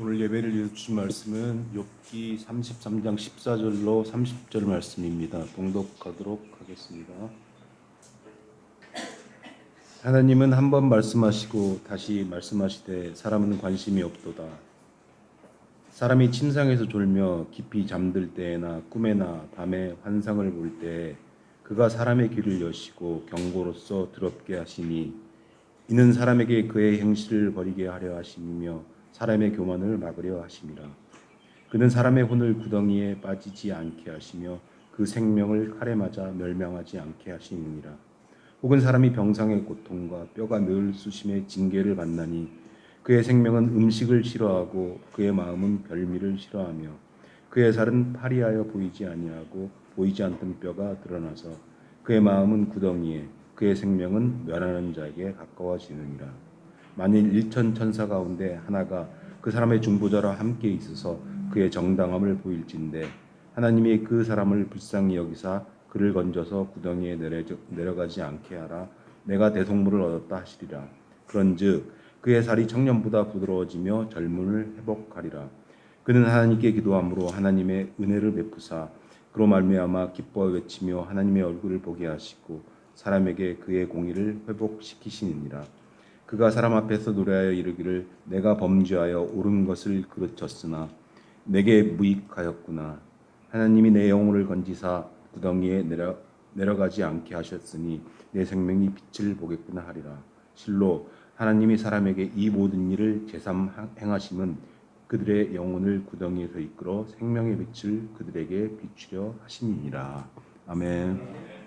오늘 예배를 이어주신 말씀은 욥기 33장 14절로 30절 말씀입니다. 봉독하도록 하겠습니다. 하나님은 한 번 말씀하시고 다시 말씀하시되 사람은 관심이 없도다. 사람이 침상에서 졸며 깊이 잠들 때나 꿈에나 밤에 환상을 볼 때에 그가 사람의 귀를 여시고 경고로서 더럽게 하시니 이는 사람에게 그의 행실을 버리게 하려 하심이며 사람의 교만을 막으려 하심이라. 그는 사람의 혼을 구덩이에 빠지지 않게 하시며 그 생명을 칼에 맞아 멸망하지 않게 하시느니라. 혹은 사람이 병상의 고통과 뼈가 늘 쑤심의 징계를 받나니 그의 생명은 음식을 싫어하고 그의 마음은 별미를 싫어하며 그의 살은 파리하여 보이지 아니하고 보이지 않던 뼈가 드러나서 그의 마음은 구덩이에 그의 생명은 멸하는 자에게 가까워지느니라. 만일 1천 천사 가운데 하나가 그 사람의 중보자와 함께 있어서 그의 정당함을 보일진대 하나님이 그 사람을 불쌍히 여기사 그를 건져서 구덩이에 내려가지 않게 하라. 내가 대속물을 얻었다 하시리라. 그런즉 그의 살이 청년보다 부드러워지며 젊음을 회복하리라. 그는 하나님께 기도함으로 하나님의 은혜를 베푸사 그로 말미암아 기뻐 외치며 하나님의 얼굴을 보게 하시고 사람에게 그의 공의를 회복시키시니라. 그가 사람 앞에서 노래하여 이르기를 내가 범죄하여 옳은 것을 그르쳤으나 내게 무익하였구나. 하나님이 내 영혼을 건지사 구덩이에 내려가지 않게 하셨으니 내 생명이 빛을 보겠구나 하리라. 실로 하나님이 사람에게 이 모든 일을 제삼 행하심은 그들의 영혼을 구덩이에서 이끌어 생명의 빛을 그들에게 비추려 하심이니라. 아멘.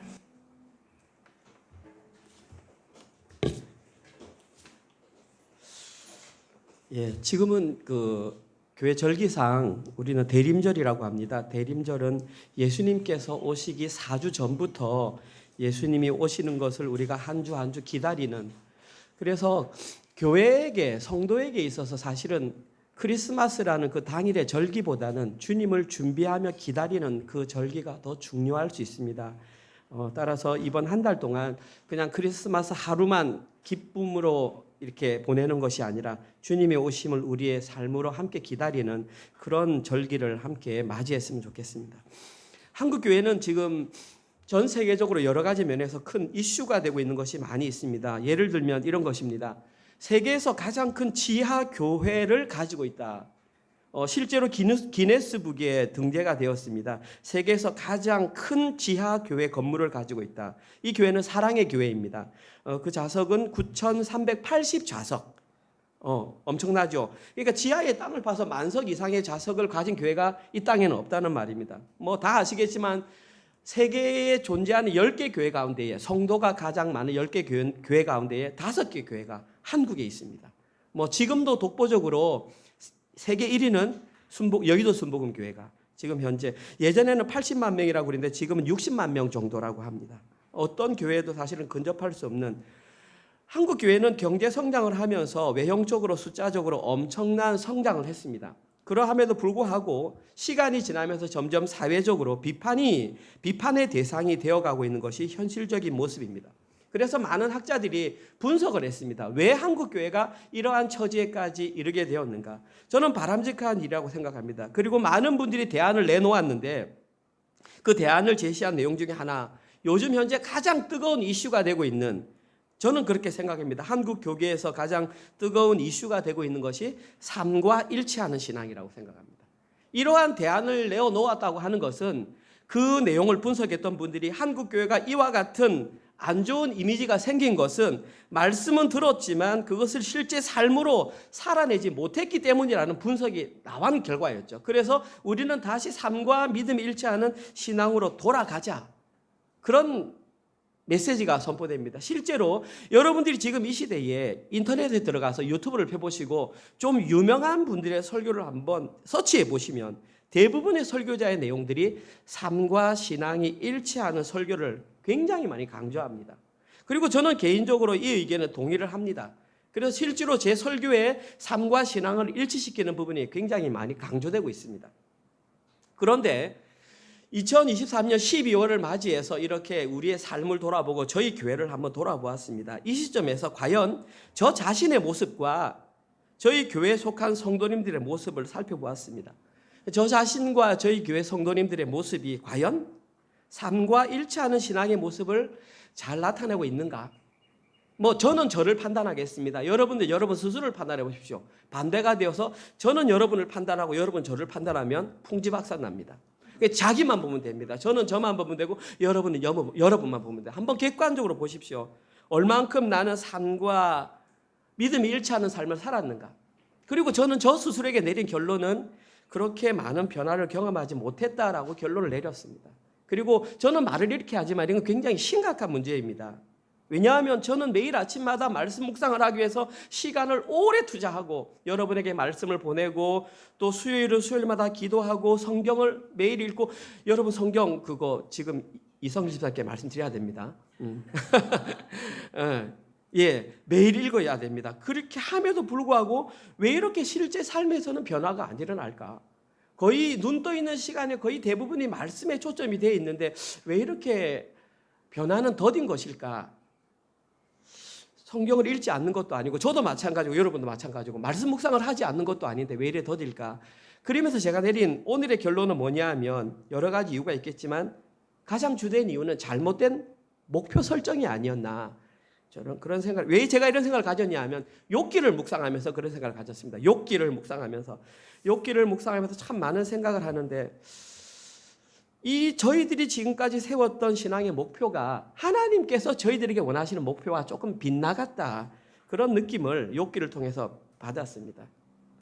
지금은 그 교회 절기상 우리는 대림절이라고 합니다. 대림절은 예수님께서 오시기 4주 전부터 예수님이 오시는 것을 우리가 한 주 한 주 기다리는, 그래서 교회에게, 성도에게 있어서 사실은 크리스마스라는 그 당일의 절기보다는 주님을 준비하며 기다리는 그 절기가 더 중요할 수 있습니다. 따라서 이번 한 달 동안 그냥 크리스마스 하루만 기쁨으로 이렇게 보내는 것이 아니라 주님의 오심을 우리의 삶으로 함께 기다리는 그런 절기를 함께 맞이했으면 좋겠습니다. 한국 교회는 지금 전 세계적으로 여러 가지 면에서 큰 이슈가 되고 있는 것이 많이 있습니다. 예를 들면 이런 것입니다. 세계에서 가장 큰 지하 교회를 가지고 있다. 실제로 기네스북에 등재가 되었습니다. 세계에서 가장 큰 지하 교회 건물을 가지고 있다. 이 교회는 사랑의 교회입니다. 그 좌석은 9,380 좌석. 엄청나죠. 그러니까 지하에 땅을 파서 만석 이상의 좌석을 가진 교회가 이 땅에는 없다는 말입니다. 뭐 다 아시겠지만 세계에 존재하는 10개 교회 가운데에, 성도가 가장 많은 10개 교회 가운데에 5개 교회가 한국에 있습니다. 뭐 지금도 독보적으로 세계 1위는 여의도 순복음 교회가 지금 현재, 예전에는 80만 명이라고 그랬는데 지금은 60만 명 정도라고 합니다. 어떤 교회도 사실은 근접할 수 없는, 한국 교회는 경제 성장을 하면서 외형적으로 숫자적으로 엄청난 성장을 했습니다. 그러함에도 불구하고 시간이 지나면서 점점 사회적으로 비판의 대상이 되어가고 있는 것이 현실적인 모습입니다. 그래서 많은 학자들이 분석을 했습니다. 왜 한국 교회가 이러한 처지에까지 이르게 되었는가? 저는 바람직한 일이라고 생각합니다. 그리고 많은 분들이 대안을 내놓았는데 그 대안을 제시한 내용 중에 하나, 요즘 현재 가장 뜨거운 이슈가 되고 있는, 저는 그렇게 생각합니다. 한국 교계에서 가장 뜨거운 이슈가 되고 있는 것이 삶과 일치하는 신앙이라고 생각합니다. 이러한 대안을 내어놓았다고 하는 것은 그 내용을 분석했던 분들이 한국 교회가 이와 같은 안 좋은 이미지가 생긴 것은 말씀은 들었지만 그것을 실제 삶으로 살아내지 못했기 때문이라는 분석이 나온 결과였죠. 그래서 우리는 다시 삶과 믿음이 일치하는 신앙으로 돌아가자, 그런 메시지가 선포됩니다. 실제로 여러분들이 지금 이 시대에 인터넷에 들어가서 유튜브를 펴보시고 좀 유명한 분들의 설교를 한번 서치해 보시면 대부분의 설교자의 내용들이 삶과 신앙이 일치하는 설교를 굉장히 많이 강조합니다. 그리고 저는 개인적으로 이 의견에 동의를 합니다. 그래서 실제로 제 설교에 삶과 신앙을 일치시키는 부분이 굉장히 많이 강조되고 있습니다. 그런데 2023년 12월을 맞이해서 이렇게 우리의 삶을 돌아보고 저희 교회를 한번 돌아보았습니다. 이 시점에서 과연 저 자신의 모습과 저희 교회에 속한 성도님들의 모습을 살펴보았습니다. 저 자신과 저희 교회 성도님들의 모습이 과연 삶과 일치하는 신앙의 모습을 잘 나타내고 있는가? 저는 저를 판단하겠습니다. 여러분들 여러분 스스로를 판단해 보십시오. 반대가 되어서 저는 여러분을 판단하고 여러분 저를 판단하면 풍지박산납니다. 자기만 보면 됩니다. 저는 저만 보면 되고 여러분은 여러분만 보면 돼요. 한번 객관적으로 보십시오. 얼만큼 나는 삶과 믿음이 일치하는 삶을 살았는가? 그리고 저는 저 스스로에게 내린 결론은 그렇게 많은 변화를 경험하지 못했다라고 결론을 내렸습니다. 그리고 저는 말을 이렇게 하지만 이건 굉장히 심각한 문제입니다. 왜냐하면 저는 매일 아침마다 말씀 묵상을 하기 위해서 시간을 오래 투자하고 여러분에게 말씀을 보내고 또 수요일마다 기도하고 성경을 매일 읽고 여러분 성경 그거 지금 이성길 집사님께 말씀드려야 됩니다. 예, 매일 읽어야 됩니다. 그렇게 함에도 불구하고 왜 이렇게 실제 삶에서는 변화가 안 일어날까? 거의 눈 떠 있는 시간에 거의 대부분이 말씀에 초점이 되어 있는데 왜 이렇게 변화는 더딘 것일까? 성경을 읽지 않는 것도 아니고 저도 마찬가지고 여러분도 마찬가지고 말씀 묵상을 하지 않는 것도 아닌데 왜 이래 더딜까? 그러면서 제가 내린 오늘의 결론은 뭐냐 하면 여러 가지 이유가 있겠지만 가장 주된 이유는 잘못된 목표 설정이 아니었나. 저는 그런 생각, 왜 제가 이런 생각을 가졌냐 하면 욥기를 묵상하면서 그런 생각을 가졌습니다. 욥기를 묵상하면서 참 많은 생각을 하는데 이 저희들이 지금까지 세웠던 신앙의 목표가 하나님께서 저희들에게 원하시는 목표와 조금 빗나갔다. 그런 느낌을 욥기를 통해서 받았습니다.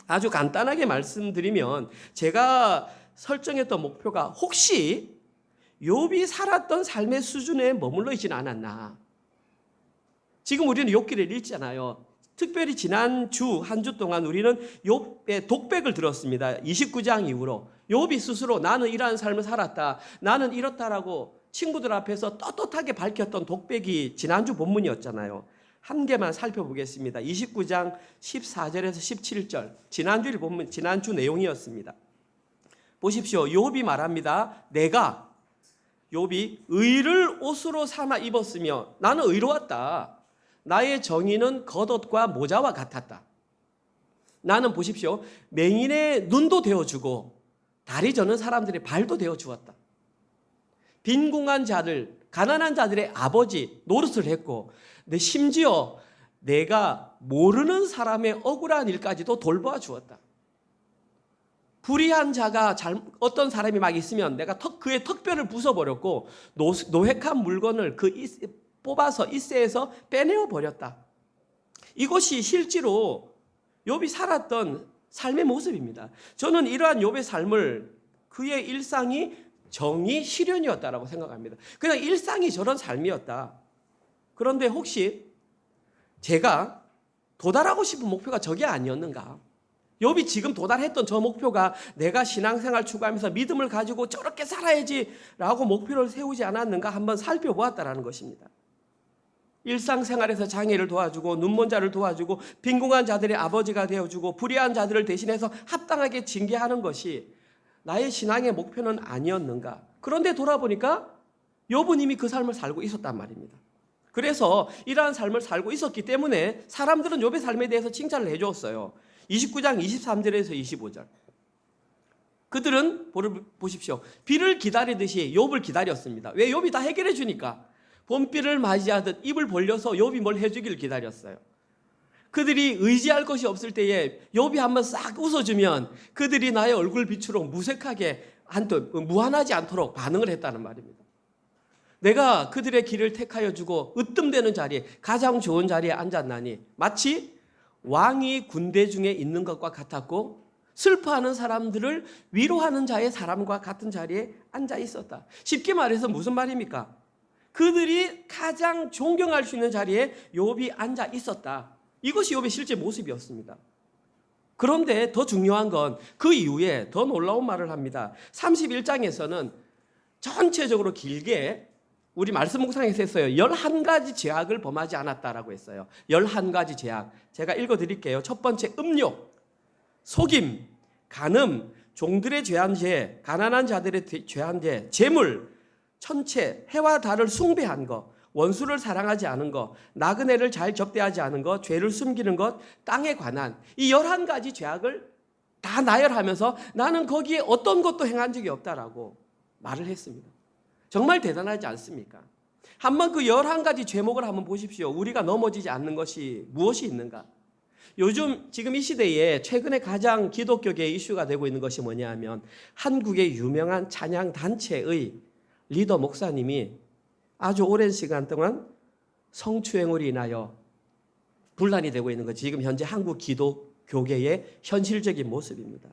아주 간단하게 말씀드리면 제가 설정했던 목표가 혹시 욥이 살았던 삶의 수준에 머물러 있지는 않았나. 지금 우리는 욥기를 읽잖아요. 특별히 지난 한 주 동안 우리는 욥의 독백을 들었습니다. 29장 이후로 욥이 스스로 나는 이러한 삶을 살았다. 나는 이렇다라고 친구들 앞에서 떳떳하게 밝혔던 독백이 지난주 본문이었잖아요. 한 개만 살펴보겠습니다. 29장 14절에서 17절. 지난주 본문, 지난주 내용이었습니다. 보십시오. 욥이 말합니다. 내가 욥이 의를 옷으로 삼아 입었으며 나는 의로웠다. 나의 정의는 겉옷과 모자와 같았다. 나는 보십시오. 맹인의 눈도 되어주고 다리 저는 사람들의 발도 되어주었다. 빈궁한 자들, 가난한 자들의 아버지 노릇을 했고 심지어 내가 모르는 사람의 억울한 일까지도 돌보아 주었다. 불의한 자가 어떤 사람이 막 있으면 내가 그의 턱뼈를 부숴버렸고 노획한 물건을 뽑아서 이새에서 빼내어 버렸다. 이것이 실제로 욥이 살았던 삶의 모습입니다. 저는 이러한 욥의 삶을 그의 일상이 정의 실현이었다라고 생각합니다. 그냥 일상이 저런 삶이었다. 그런데 혹시 제가 도달하고 싶은 목표가 저게 아니었는가? 욥이 지금 도달했던 저 목표가 내가 신앙생활 추구하면서 믿음을 가지고 저렇게 살아야지라고 목표를 세우지 않았는가 한번 살펴보았다라는 것입니다. 일상생활에서 장애를 도와주고 눈먼 자를 도와주고 빈궁한 자들의 아버지가 되어주고 불의한 자들을 대신해서 합당하게 징계하는 것이 나의 신앙의 목표는 아니었는가. 그런데 돌아보니까 욥은 이미 그 삶을 살고 있었단 말입니다. 그래서 이러한 삶을 살고 있었기 때문에 사람들은 욥의 삶에 대해서 칭찬을 해주었어요. 29장 23절에서 25절. 그들은 보십시오. 비를 기다리듯이 욥을 기다렸습니다. 왜? 욥이 다 해결해 주니까. 봄비를 맞이하듯 입을 벌려서 욥이 뭘 해주기를 기다렸어요. 그들이 의지할 것이 없을 때에 욥이 한번 싹 웃어주면 그들이 나의 얼굴 빛으로 무색하게 무한하지 않도록 반응을 했다는 말입니다. 내가 그들의 길을 택하여 주고 으뜸되는 자리에 가장 좋은 자리에 앉았나니 마치 왕이 군대 중에 있는 것과 같았고 슬퍼하는 사람들을 위로하는 자의 사람과 같은 자리에 앉아 있었다. 쉽게 말해서 무슨 말입니까? 그들이 가장 존경할 수 있는 자리에 욥이 앉아 있었다. 이것이 욥의 실제 모습이었습니다. 그런데 더 중요한 건 그 이후에 더 놀라운 말을 합니다. 31장에서는 전체적으로 길게 우리 말씀 묵상에서 했어요. 11가지 죄악을 범하지 않았다라고 했어요. 11가지 죄악. 제가 읽어드릴게요. 첫 번째 음욕, 속임, 간음, 종들의 죄한 죄, 가난한 자들의 죄한 죄, 재물, 천체, 해와 달을 숭배한 것, 원수를 사랑하지 않은 것, 나그네를 잘 접대하지 않은 것, 죄를 숨기는 것, 땅에 관한 이 11가지 죄악을 다 나열하면서 나는 거기에 어떤 것도 행한 적이 없다라고 말을 했습니다. 정말 대단하지 않습니까? 한번 그 11가지 죄목을 한번 보십시오. 우리가 넘어지지 않는 것이 무엇이 있는가? 요즘 지금 이 시대에 최근에 가장 기독교계에 이슈가 되고 있는 것이 뭐냐 하면 한국의 유명한 찬양 단체의 리더 목사님이 아주 오랜 시간 동안 성추행으로 인하여 분란이 되고 있는 것, 지금 현재 한국 기독교계의 현실적인 모습입니다.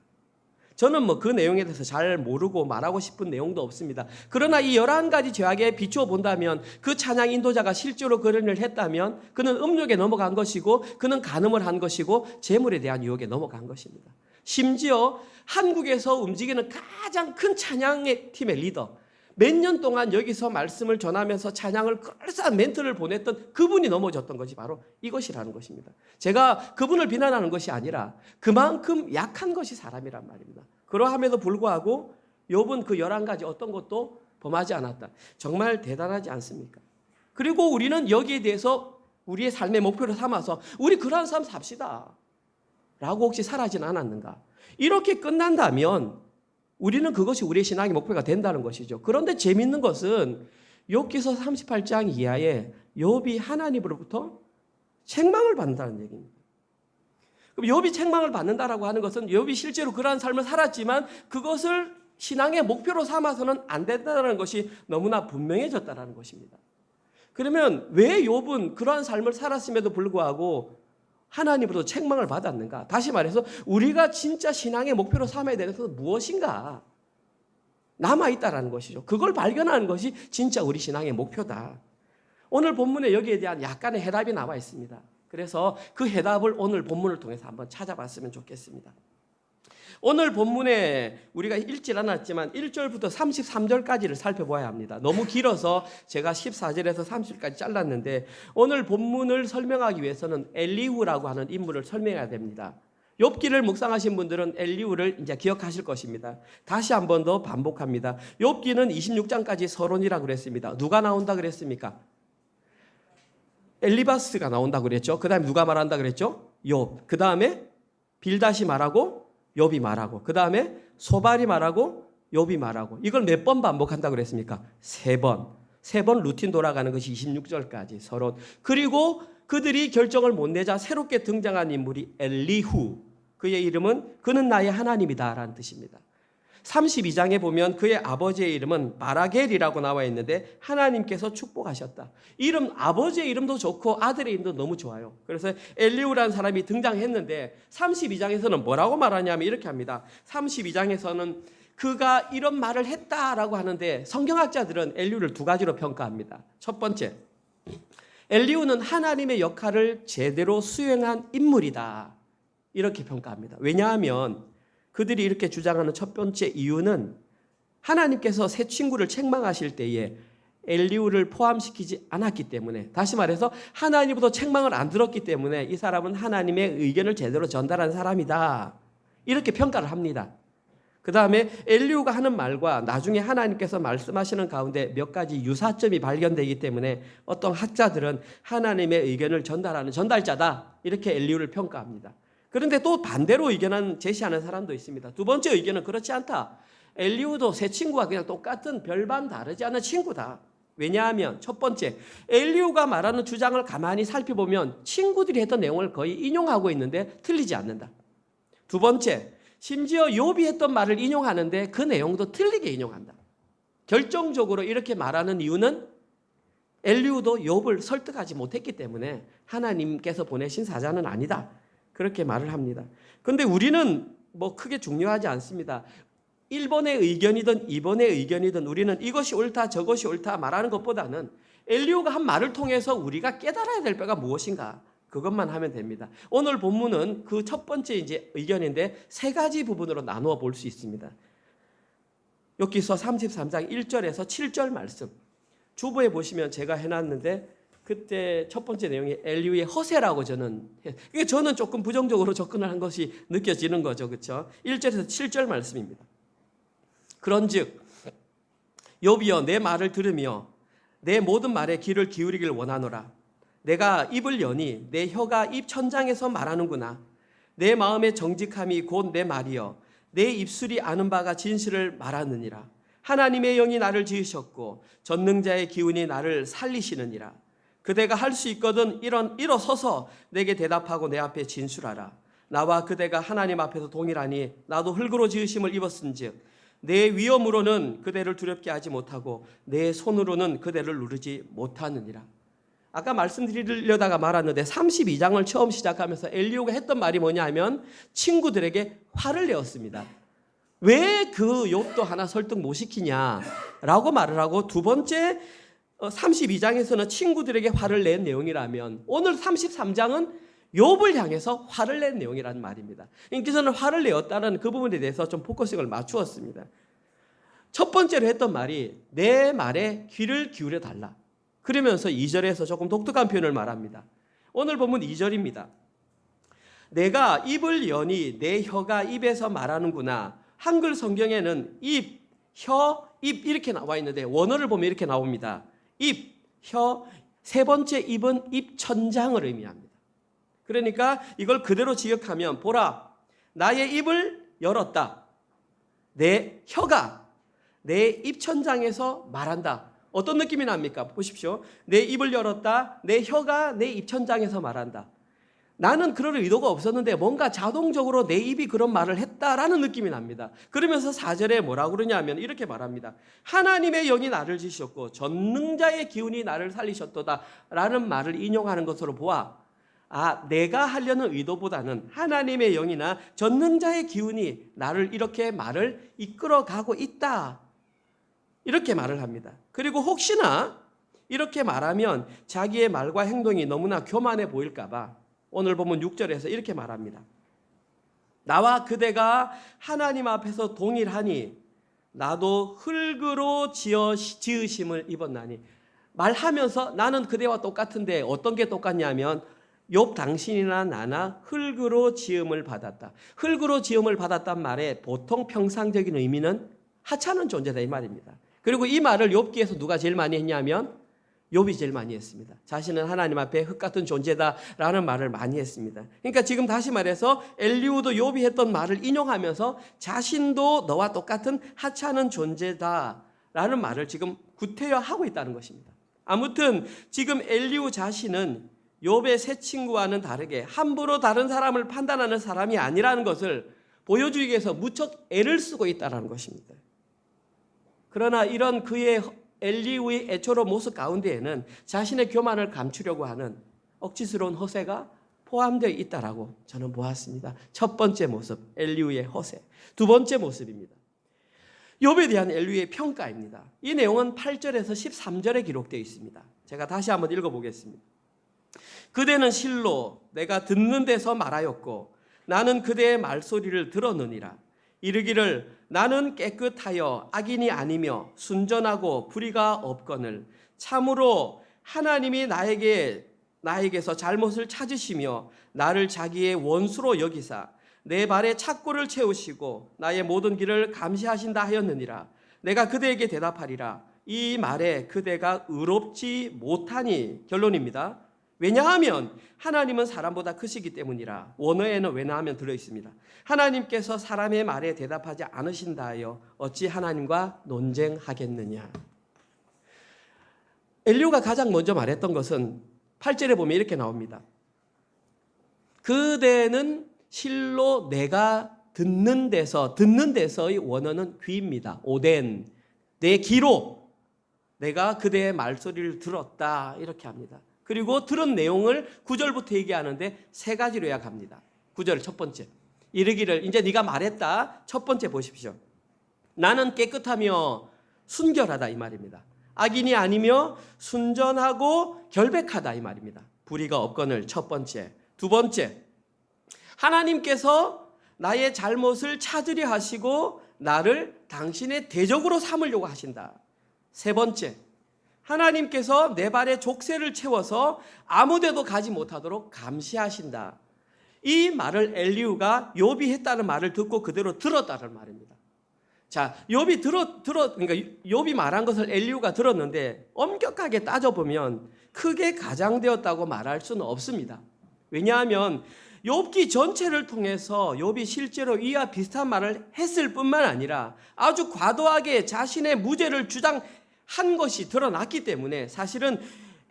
저는 그 내용에 대해서 잘 모르고 말하고 싶은 내용도 없습니다. 그러나 이 11가지 죄악에 비추어 본다면 그 찬양 인도자가 실제로 그런 일을 했다면 그는 음욕에 넘어간 것이고 그는 간음을 한 것이고 재물에 대한 유혹에 넘어간 것입니다. 심지어 한국에서 움직이는 가장 큰 찬양의 팀의 리더, 몇 년 동안 여기서 말씀을 전하면서 찬양을 그럴싸한 멘트를 보냈던 그분이 넘어졌던 것이 바로 이것이라는 것입니다. 제가 그분을 비난하는 것이 아니라 그만큼 약한 것이 사람이란 말입니다. 그러함에도 불구하고 욥은 그 11가지 어떤 것도 범하지 않았다. 정말 대단하지 않습니까? 그리고 우리는 여기에 대해서 우리의 삶의 목표로 삼아서 우리 그러한 삶 삽시다 라고 혹시 살아진 않았는가? 이렇게 끝난다면 우리는 그것이 우리의 신앙의 목표가 된다는 것이죠. 그런데 재미있는 것은 욥기서 38장 이하에 욥이 하나님으로부터 책망을 받는다는 얘기입니다. 그럼 욥이 책망을 받는다라고 하는 것은 욥이 실제로 그러한 삶을 살았지만 그것을 신앙의 목표로 삼아서는 안 된다는 것이 너무나 분명해졌다는 것입니다. 그러면 왜 욥은 그러한 삶을 살았음에도 불구하고 하나님으로부터 책망을 받았는가? 다시 말해서 우리가 진짜 신앙의 목표로 삼아야 되는 것은 무엇인가? 남아있다라는 것이죠. 그걸 발견하는 것이 진짜 우리 신앙의 목표다. 오늘 본문에 여기에 대한 약간의 해답이 나와 있습니다. 그래서 그 해답을 오늘 본문을 통해서 한번 찾아봤으면 좋겠습니다. 오늘 본문에 우리가 읽질 않았지만 1절부터 33절까지를 살펴봐야 합니다. 너무 길어서 제가 14절에서 30절까지 잘랐는데 오늘 본문을 설명하기 위해서는 엘리후라고 하는 인물을 설명해야 됩니다. 욥기를 묵상하신 분들은 엘리후를 이제 기억하실 것입니다. 다시 한 번 더 반복합니다. 욥기는 26장까지 서론이라고 그랬습니다. 누가 나온다 그랬습니까? 엘리바스가 나온다고 그랬죠. 그 다음에 누가 말한다 그랬죠? 욥. 그 다음에 빌닷이 말하고 욥이 말하고, 그 다음에 소발이 말하고 욥이 말하고. 이걸 몇 번 반복한다고 그랬습니까? 3번. 3번 루틴 돌아가는 것이 26절까지 서론. 그리고 그들이 결정을 못 내자 새롭게 등장한 인물이 엘리후. 그의 이름은 그는 나의 하나님이다 라는 뜻입니다. 32장에 보면 그의 아버지의 이름은 바라겔이라고 나와 있는데 하나님께서 축복하셨다. 이름, 아버지의 이름도 좋고 아들의 이름도 너무 좋아요. 그래서 엘리후라는 사람이 등장했는데 32장에서는 뭐라고 말하냐면 이렇게 합니다. 32장에서는 그가 이런 말을 했다라고 하는데 성경학자들은 엘리후를 2가지로 평가합니다. 첫 번째, 엘리후는 하나님의 역할을 제대로 수행한 인물이다. 이렇게 평가합니다. 왜냐하면 그들이 이렇게 주장하는 첫 번째 이유는 하나님께서 새 친구를 책망하실 때에 엘리후를 포함시키지 않았기 때문에, 다시 말해서 하나님부터 책망을 안 들었기 때문에 이 사람은 하나님의 의견을 제대로 전달한 사람이다. 이렇게 평가를 합니다. 그 다음에 엘리후가 하는 말과 나중에 하나님께서 말씀하시는 가운데 몇 가지 유사점이 발견되기 때문에 어떤 학자들은 하나님의 의견을 전달하는 전달자다. 이렇게 엘리후를 평가합니다. 그런데 또 반대로 의견을 제시하는 사람도 있습니다. 두 번째 의견은 그렇지 않다. 엘리후도 새 친구와 그냥 똑같은 별반 다르지 않은 친구다. 왜냐하면 첫 번째, 엘리후가 말하는 주장을 가만히 살펴보면 친구들이 했던 내용을 거의 인용하고 있는데 틀리지 않는다. 두 번째, 심지어 욥이 했던 말을 인용하는데 그 내용도 틀리게 인용한다. 결정적으로 이렇게 말하는 이유는 엘리후도 욥을 설득하지 못했기 때문에 하나님께서 보내신 사자는 아니다. 그렇게 말을 합니다. 그런데 우리는 크게 중요하지 않습니다. 1번의 의견이든 2번의 의견이든 우리는 이것이 옳다 저것이 옳다 말하는 것보다는 엘리후가 한 말을 통해서 우리가 깨달아야 될 바가 무엇인가 그것만 하면 됩니다. 오늘 본문은 그 첫 번째 이제 의견인데 3가지 부분으로 나누어 볼 수 있습니다. 욥기서 33장 1절에서 7절 말씀. 주보에 보시면 제가 해놨는데 그때 첫 번째 내용이 엘리후의 허세라고 저는 조금 부정적으로 접근을 한 것이 느껴지는 거죠. 그렇죠? 1절에서 7절 말씀입니다. 그런즉 욥이여 내 말을 들으며 내 모든 말에 귀를 기울이길 원하노라. 내가 입을 여니 내 혀가 입 천장에서 말하는구나. 내 마음의 정직함이 곧 내 말이여 내 입술이 아는 바가 진실을 말하느니라. 하나님의 영이 나를 지으셨고 전능자의 기운이 나를 살리시느니라. 그대가 할 수 있거든 일어서서 내게 대답하고 내 앞에 진술하라. 나와 그대가 하나님 앞에서 동일하니 나도 흙으로 지으심을 입었은즉 내 위엄으로는 그대를 두렵게 하지 못하고 내 손으로는 그대를 누르지 못하느니라. 아까 말씀드리려다가 말았는데 32장을 처음 시작하면서 엘리후가 했던 말이 뭐냐 하면 친구들에게 화를 내었습니다. 왜 그 욥도 하나 설득 못 시키냐라고 말을 하고, 두 번째 32장에서는 친구들에게 화를 낸 내용이라면 오늘 33장은 욥을 향해서 화를 낸 내용이라는 말입니다. 그러니까 저는 화를 내었다는 그 부분에 대해서 좀 포커싱을 맞추었습니다. 첫 번째로 했던 말이 내 말에 귀를 기울여 달라. 그러면서 2절에서 조금 독특한 표현을 말합니다. 오늘 본문 2절입니다. 내가 입을 여니 내 혀가 입에서 말하는구나. 한글 성경에는 입, 혀, 입 이렇게 나와 있는데 원어를 보면 이렇게 나옵니다. 입, 혀, 세 번째 입은 입천장을 의미합니다. 그러니까 이걸 그대로 지역하면 보라, 나의 입을 열었다. 내 혀가 내 입천장에서 말한다. 어떤 느낌이 납니까? 보십시오. 내 입을 열었다. 내 혀가 내 입천장에서 말한다. 나는 그럴 의도가 없었는데 뭔가 자동적으로 내 입이 그런 말을 했다라는 느낌이 납니다. 그러면서 4절에 뭐라고 그러냐면 이렇게 말합니다. 하나님의 영이 나를 지으셨고 전능자의 기운이 나를 살리셨도다 라는 말을 인용하는 것으로 보아, 내가 하려는 의도보다는 하나님의 영이나 전능자의 기운이 나를 이렇게 말을 이끌어가고 있다, 이렇게 말을 합니다. 그리고 혹시나 이렇게 말하면 자기의 말과 행동이 너무나 교만해 보일까 봐 오늘 보면 6절에서 이렇게 말합니다. 나와 그대가 하나님 앞에서 동일하니 나도 흙으로 지으심을 입었나니. 말하면서 나는 그대와 똑같은데 어떤 게 똑같냐면 욥 당신이나 나나 흙으로 지음을 받았다. 흙으로 지음을 받았단 말에 보통 평상적인 의미는 하찮은 존재다 이 말입니다. 그리고 이 말을 욥기에서 누가 제일 많이 했냐면 욥이 제일 많이 했습니다. 자신은 하나님 앞에 흙 같은 존재다라는 말을 많이 했습니다. 그러니까 지금 다시 말해서 엘리후도 욥이 했던 말을 인용하면서 자신도 너와 똑같은 하찮은 존재다라는 말을 지금 구태여하고 있다는 것입니다. 아무튼 지금 엘리후 자신은 욥의 세 친구와는 다르게 함부로 다른 사람을 판단하는 사람이 아니라는 것을 보여주기 위해서 무척 애를 쓰고 있다는 것입니다. 그러나 이런 그의 엘리후의 애처로운 모습 가운데에는 자신의 교만을 감추려고 하는 억지스러운 허세가 포함되어 있다라고 저는 보았습니다. 첫 번째 모습, 엘리후의 허세. 두 번째 모습입니다. 욥에 대한 엘리후의 평가입니다. 이 내용은 8절에서 13절에 기록되어 있습니다. 제가 다시 한번 읽어보겠습니다. 그대는 실로 내가 듣는 데서 말하였고 나는 그대의 말소리를 들었느니라. 이르기를 나는 깨끗하여 악인이 아니며 순전하고 불의가 없거늘 참으로 하나님이 나에게서 잘못을 찾으시며 나를 자기의 원수로 여기사 내 발에 착고를 채우시고 나의 모든 길을 감시하신다 하였느니라. 내가 그대에게 대답하리라. 이 말에 그대가 의롭지 못하니. 결론입니다. 왜냐하면 하나님은 사람보다 크시기 때문이라. 원어에는 왜냐하면 들어있습니다. 하나님께서 사람의 말에 대답하지 않으신다 하여 어찌 하나님과 논쟁하겠느냐. 엘리후가 가장 먼저 말했던 것은 8절에 보면 이렇게 나옵니다. 그대는 실로 내가 듣는 데서의 원어는 귀입니다. 오덴, 내 귀로 내가 그대의 말소리를 들었다 이렇게 합니다. 그리고 들은 내용을 9절부터 얘기하는데 세 가지로 요약합니다. 9절 첫 번째, 이르기를, 이제 네가 말했다. 첫 번째 보십시오. 나는 깨끗하며 순결하다 이 말입니다. 악인이 아니며 순전하고 결백하다 이 말입니다. 불의가 없거늘 첫 번째. 두 번째, 하나님께서 나의 잘못을 찾으려 하시고 나를 당신의 대적으로 삼으려고 하신다. 세 번째, 하나님께서 내 발에 족쇄를 채워서 아무데도 가지 못하도록 감시하신다. 이 말을 엘리후가 욥이 했다는 말을 듣고 그대로 들었다는 말입니다. 자, 욥이 그러니까 욥이 말한 것을 엘리후가 들었는데 엄격하게 따져보면 크게 가장되었다고 말할 수는 없습니다. 왜냐하면 욥기 전체를 통해서 욥이 실제로 이와 비슷한 말을 했을 뿐만 아니라 아주 과도하게 자신의 무죄를 주장한 것이 드러났기 때문에 사실은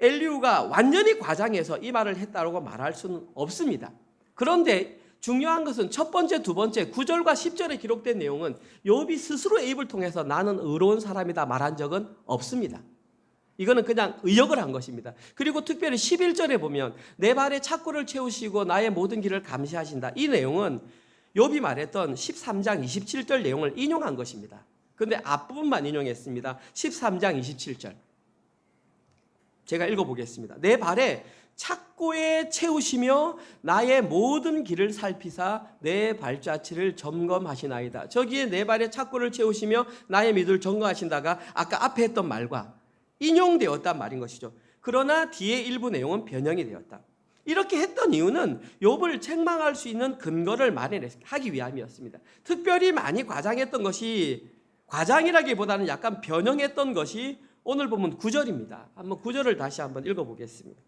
엘리후가 완전히 과장해서 이 말을 했다고 말할 수는 없습니다. 그런데 중요한 것은 첫 번째, 두 번째 9절과 10절에 기록된 내용은 욥이 스스로의 입을 통해서 나는 의로운 사람이다 말한 적은 없습니다. 이거는 그냥 의역을 한 것입니다. 그리고 특별히 11절에 보면 내 발에 착고를 채우시고 나의 모든 길을 감시하신다. 이 내용은 욥이 말했던 13장 27절 내용을 인용한 것입니다. 그런데 앞부분만 인용했습니다. 13장 27절. 제가 읽어보겠습니다. 내 발에 착고에 채우시며 나의 모든 길을 살피사 내 발자취를 점검하시나이다. 저기에 내 발에 착고를 채우시며 나의 미를 점검하신다가 아까 앞에 했던 말과 인용되었단 말인 것이죠. 그러나 뒤에 일부 내용은 변형이 되었다. 이렇게 했던 이유는 욥을 책망할 수 있는 근거를 마련하기 위함이었습니다. 특별히 많이 과장했던 것이, 과장이라기보다는 약간 변형했던 것이 오늘 보면 9절입니다. 한번 9절을 다시 한번 읽어보겠습니다.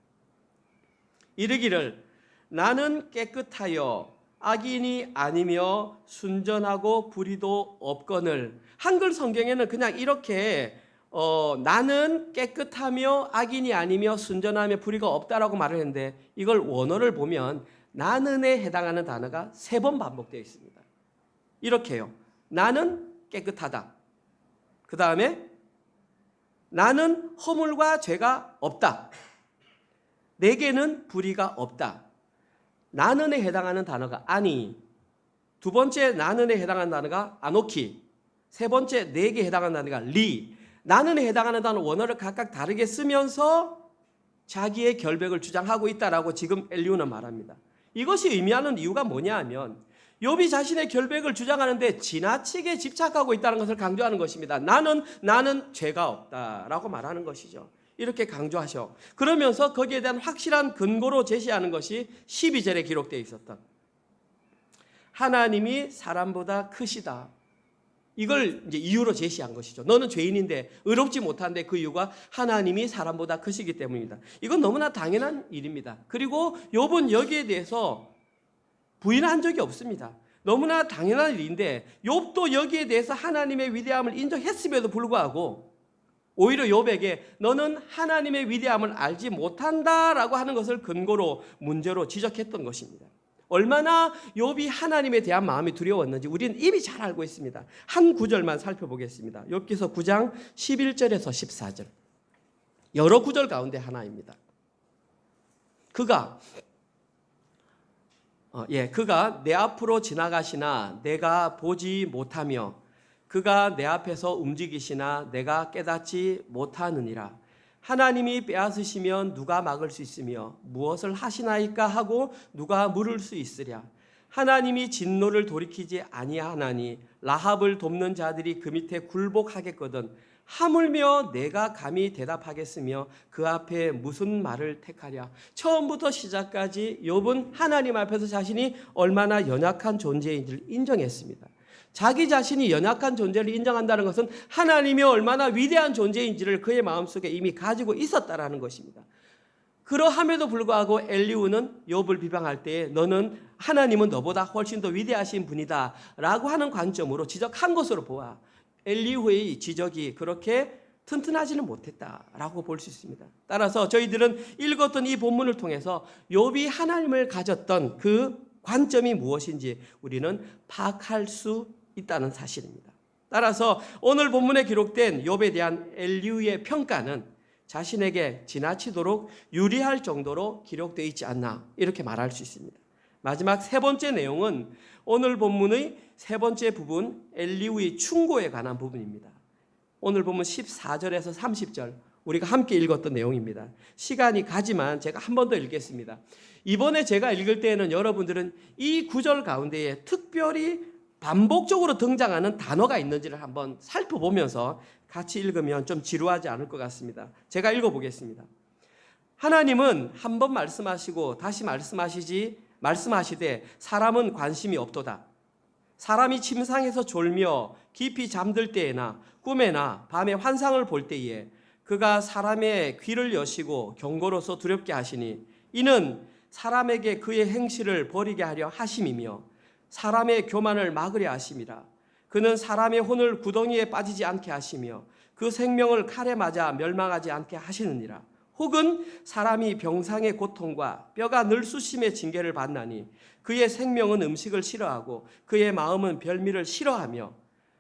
이르기를 나는 깨끗하여 악인이 아니며 순전하고 불의도 없거늘. 한글 성경에는 그냥 이렇게 나는 깨끗하며 악인이 아니며 순전하며 불의가 없다라고 말을 했는데 이걸 원어를 보면 나는에 해당하는 단어가 3번 반복되어 있습니다. 이렇게요. 나는 깨끗하다. 그 다음에 나는 허물과 죄가 없다. 내게는 불의가 없다. 나는에 해당하는 단어가 아니. 두 번째 나는에 해당하는 단어가 아노키. 세 번째 내게 해당하는 단어가 리. 나는에 해당하는 단어 원어를 각각 다르게 쓰면서 자기의 결백을 주장하고 있다라고 지금 엘리후는 말합니다. 이것이 의미하는 이유가 뭐냐 하면 욥이 자신의 결백을 주장하는데 지나치게 집착하고 있다는 것을 강조하는 것입니다. 나는 죄가 없다라고 말하는 것이죠. 이렇게 강조하셔. 그러면서 거기에 대한 확실한 근거로 제시하는 것이 12절에 기록되어 있었던 하나님이 사람보다 크시다. 이걸 이제 이유로 제시한 것이죠. 너는 죄인인데 의롭지 못한데 그 이유가 하나님이 사람보다 크시기 때문입니다. 이건 너무나 당연한 일입니다. 그리고 욥은 여기에 대해서 부인한 적이 없습니다. 너무나 당연한 일인데 욥도 여기에 대해서 하나님의 위대함을 인정했음에도 불구하고 오히려 욥에게 너는 하나님의 위대함을 알지 못한다라고 하는 것을 근거로 문제로 지적했던 것입니다. 얼마나 욥이 하나님에 대한 마음이 두려웠는지 우리는 이미 잘 알고 있습니다. 한 구절만 살펴보겠습니다. 욥기서 9장 11절에서 14절. 여러 구절 가운데 하나입니다. 그가 내 앞으로 지나가시나 내가 보지 못하며 그가 내 앞에서 움직이시나 내가 깨닫지 못하느니라. 하나님이 빼앗으시면 누가 막을 수 있으며 무엇을 하시나이까 하고 누가 물을 수 있으랴. 하나님이 진노를 돌이키지 아니하나니 라합을 돕는 자들이 그 밑에 굴복하겠거든. 하물며 내가 감히 대답하겠으며 그 앞에 무슨 말을 택하랴. 처음부터 시작까지 욥은 하나님 앞에서 자신이 얼마나 연약한 존재인지를 인정했습니다. 자기 자신이 연약한 존재를 인정한다는 것은 하나님이 얼마나 위대한 존재인지를 그의 마음속에 이미 가지고 있었다라는 것입니다. 그러함에도 불구하고 엘리후는 욥을 비방할 때에 너는 하나님은 너보다 훨씬 더 위대하신 분이다 라고 하는 관점으로 지적한 것으로 보아 엘리후의 지적이 그렇게 튼튼하지는 못했다라고 볼 수 있습니다. 따라서 저희들은 읽었던 이 본문을 통해서 욥이 하나님을 가졌던 그 관점이 무엇인지 우리는 파악할 수 있다는 사실입니다. 따라서 오늘 본문에 기록된 욥에 대한 엘리후의 평가는 자신에게 지나치도록 유리할 정도로 기록되어 있지 않나 이렇게 말할 수 있습니다. 마지막 세 번째 내용은 오늘 본문의 세 번째 부분 엘리후의 충고에 관한 부분입니다. 오늘 본문 14절에서 30절 우리가 함께 읽었던 내용입니다. 시간이 가지만 제가 한 번 더 읽겠습니다. 이번에 제가 읽을 때에는 여러분들은 이 구절 가운데에 특별히 반복적으로 등장하는 단어가 있는지를 한번 살펴보면서 같이 읽으면 좀 지루하지 않을 것 같습니다. 제가 읽어보겠습니다. 하나님은 한 번 말씀하시고 다시 말씀하시되 사람은 관심이 없도다. 사람이 침상에서 졸며 깊이 잠들 때에나 꿈에나 밤에 환상을 볼 때에 그가 사람의 귀를 여시고 경고로서 두렵게 하시니 이는 사람에게 그의 행실을 버리게 하려 하심이며 사람의 교만을 막으려 하심이라. 그는 사람의 혼을 구덩이에 빠지지 않게 하시며 그 생명을 칼에 맞아 멸망하지 않게 하시느니라. 혹은 사람이 병상의 고통과 뼈가 늘쑤심의 징계를 받나니 그의 생명은 음식을 싫어하고 그의 마음은 별미를 싫어하며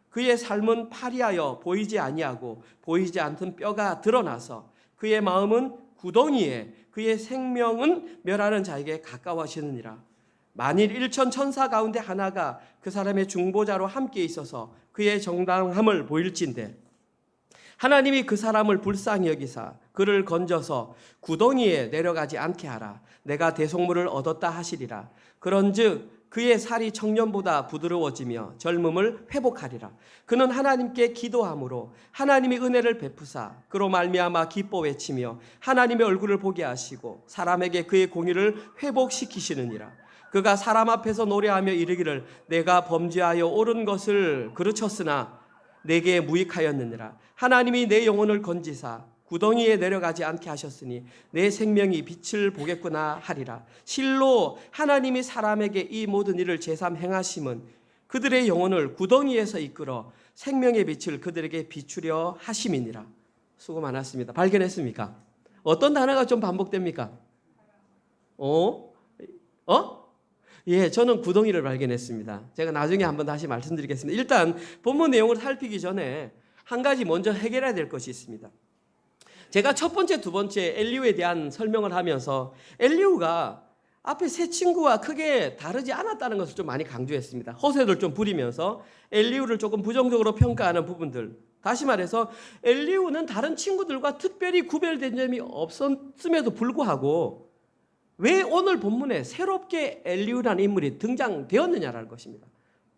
그의 삶은 파리하여 보이지 아니하고 보이지 않던 뼈가 드러나서 그의 마음은 구덩이에 그의 생명은 멸하는 자에게 가까워지느니라. 만일 1천 천사 가운데 하나가 그 사람의 중보자로 함께 있어서 그의 정당함을 보일진대 하나님이 그 사람을 불쌍히 여기사 그를 건져서 구덩이에 내려가지 않게 하라. 내가 대속물을 얻었다 하시리라. 그런즉 그의 살이 청년보다 부드러워지며 젊음을 회복하리라. 그는 하나님께 기도함으로 하나님이 은혜를 베푸사 그로 말미암아 기뻐 외치며 하나님의 얼굴을 보게 하시고 사람에게 그의 공의를 회복시키시느니라. 그가 사람 앞에서 노래하며 이르기를 내가 범죄하여 옳은 것을 그르쳤으나 내게 무익하였느니라. 하나님이 내 영혼을 건지사 구덩이에 내려가지 않게 하셨으니 내 생명이 빛을 보겠구나 하리라. 실로 하나님이 사람에게 이 모든 일을 제삼 행하심은 그들의 영혼을 구덩이에서 이끌어 생명의 빛을 그들에게 비추려 하심이니라. 수고 많았습니다. 발견했습니까? 어떤 단어가 좀 반복됩니까? 예, 저는 구덩이를 발견했습니다. 제가 나중에 한번 다시 말씀드리겠습니다. 일단 본문 내용을 살피기 전에 한 가지 먼저 해결해야 될 것이 있습니다. 제가 첫 번째, 두 번째 엘리후에 대한 설명을 하면서 엘리후가 앞에 세 친구와 크게 다르지 않았다는 것을 좀 많이 강조했습니다. 허세를 좀 부리면서 엘리후를 조금 부정적으로 평가하는 부분들. 다시 말해서 엘리후는 다른 친구들과 특별히 구별된 점이 없었음에도 불구하고 왜 오늘 본문에 새롭게 엘리후라는 인물이 등장되었느냐라는 것입니다.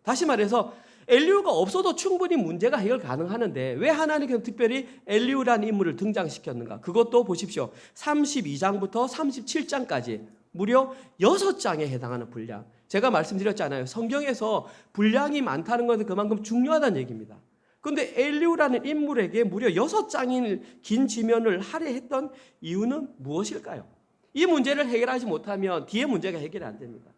다시 말해서 엘리후가 없어도 충분히 문제가 해결 가능하는데 왜 하나님께서 특별히 엘리후라는 인물을 등장시켰는가? 그것도 보십시오. 32장부터 37장까지 무려 6장에 해당하는 분량. 제가 말씀드렸잖아요. 성경에서 분량이 많다는 것은 그만큼 중요하다는 얘기입니다. 그런데 엘리후라는 인물에게 무려 6장인 긴 지면을 할애했던 이유는 무엇일까요? 이 문제를 해결하지 못하면 뒤에 문제가 해결이 안 됩니다.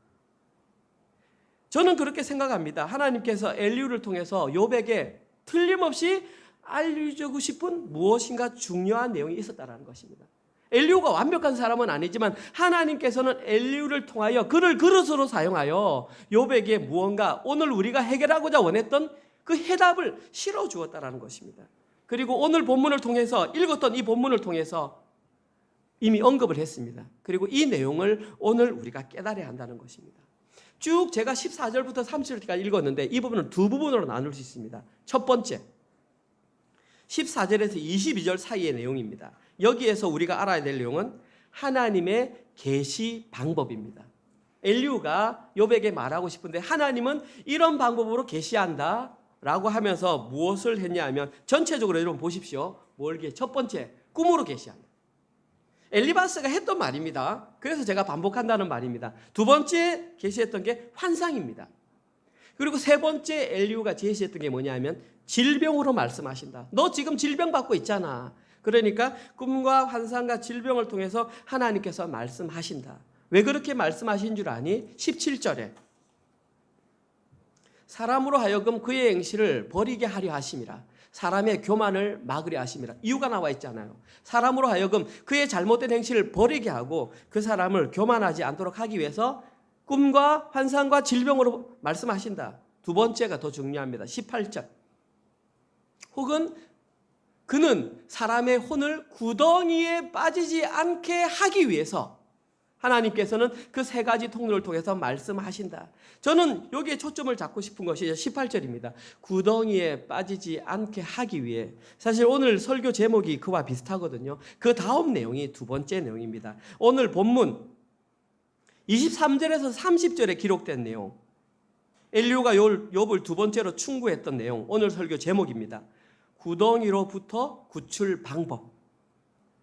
저는 그렇게 생각합니다. 하나님께서 엘리후를 통해서 욥에게 틀림없이 알려주고 싶은 무엇인가 중요한 내용이 있었다는 것입니다. 엘리후가 완벽한 사람은 아니지만 하나님께서는 엘리후를 통하여 그를 그릇으로 사용하여 욥에게 무언가 오늘 우리가 해결하고자 원했던 그 해답을 실어주었다는 것입니다. 그리고 오늘 본문을 통해서 읽었던 이 본문을 통해서 이미 언급을 했습니다. 그리고 이 내용을 오늘 우리가 깨달아야 한다는 것입니다. 쭉 제가 14절부터 30절까지 읽었는데 이 부분을 두 부분으로 나눌 수 있습니다. 첫 번째, 14절에서 22절 사이의 내용입니다. 여기에서 우리가 알아야 될 내용은 하나님의 계시 방법입니다. 엘리후가 욥에게 말하고 싶은데 하나님은 이런 방법으로 계시한다 라고 하면서 무엇을 했냐 하면 전체적으로 여러분 보십시오. 첫 번째, 꿈으로 계시한다. 엘리바스가 했던 말입니다. 그래서 제가 반복한다는 말입니다. 두 번째 계시했던 게 환상입니다. 그리고 세 번째 엘리후가 제시했던 게 뭐냐 하면 질병으로 말씀하신다. 너 지금 질병 받고 있잖아. 그러니까 꿈과 환상과 질병을 통해서 하나님께서 말씀하신다. 왜 그렇게 말씀하신 줄 아니? 17절에 사람으로 하여금 그의 행실을 버리게 하려 하심이라. 사람의 교만을 막으려 하심이라. 이유가 나와 있잖아요. 사람으로 하여금 그의 잘못된 행실을 버리게 하고 그 사람을 교만하지 않도록 하기 위해서 꿈과 환상과 질병으로 말씀하신다. 두 번째가 더 중요합니다. 18절. 혹은 그는 사람의 혼을 구덩이에 빠지지 않게 하기 위해서 하나님께서는 그 세 가지 통로를 통해서 말씀하신다. 저는 여기에 초점을 잡고 싶은 것이 18절입니다. 구덩이에 빠지지 않게 하기 위해. 사실 오늘 설교 제목이 그와 비슷하거든요. 그 다음 내용이 두 번째 내용입니다. 오늘 본문 23절에서 30절에 기록된 내용, 엘리후가 욥을 두 번째로 충고했던 내용, 오늘 설교 제목입니다. 구덩이로부터 구출 방법.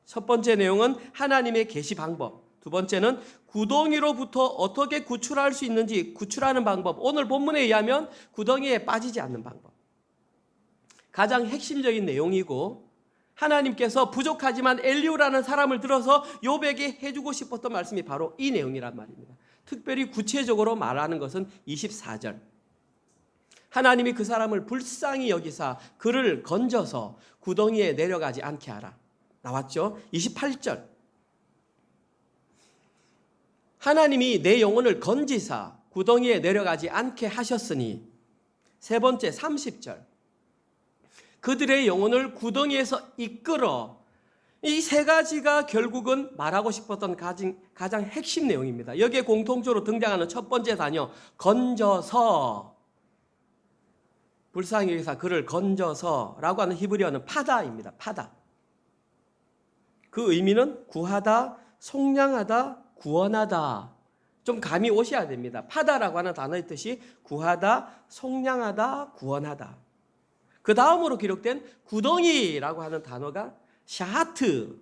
첫 번째 내용은 하나님의 계시 방법, 두 번째는 구덩이로부터 어떻게 구출할 수 있는지 구출하는 방법. 오늘 본문에 의하면 구덩이에 빠지지 않는 방법. 가장 핵심적인 내용이고 하나님께서 부족하지만 엘리후라는 사람을 들어서 욥에게 해주고 싶었던 말씀이 바로 이 내용이란 말입니다. 특별히 구체적으로 말하는 것은 24절. 하나님이 그 사람을 불쌍히 여기사 그를 건져서 구덩이에 내려가지 않게 하라. 나왔죠? 28절. 하나님이 내 영혼을 건지사 구덩이에 내려가지 않게 하셨으니. 세 번째 30절. 그들의 영혼을 구덩이에서 이끌어. 이 세 가지가 결국은 말하고 싶었던 가장 핵심 내용입니다. 여기에 공통적으로 등장하는 첫 번째 단어, 건져서. 불쌍히 여기사 그를 건져서라고 하는 히브리어는 파다입니다. 파다. 그 의미는 구하다, 속량하다, 구원하다. 좀 감이 오셔야 됩니다. 파다라고 하는 단어의 뜻이 구하다, 속량하다, 구원하다. 그 다음으로 기록된 구덩이라고 하는 단어가 샤하트.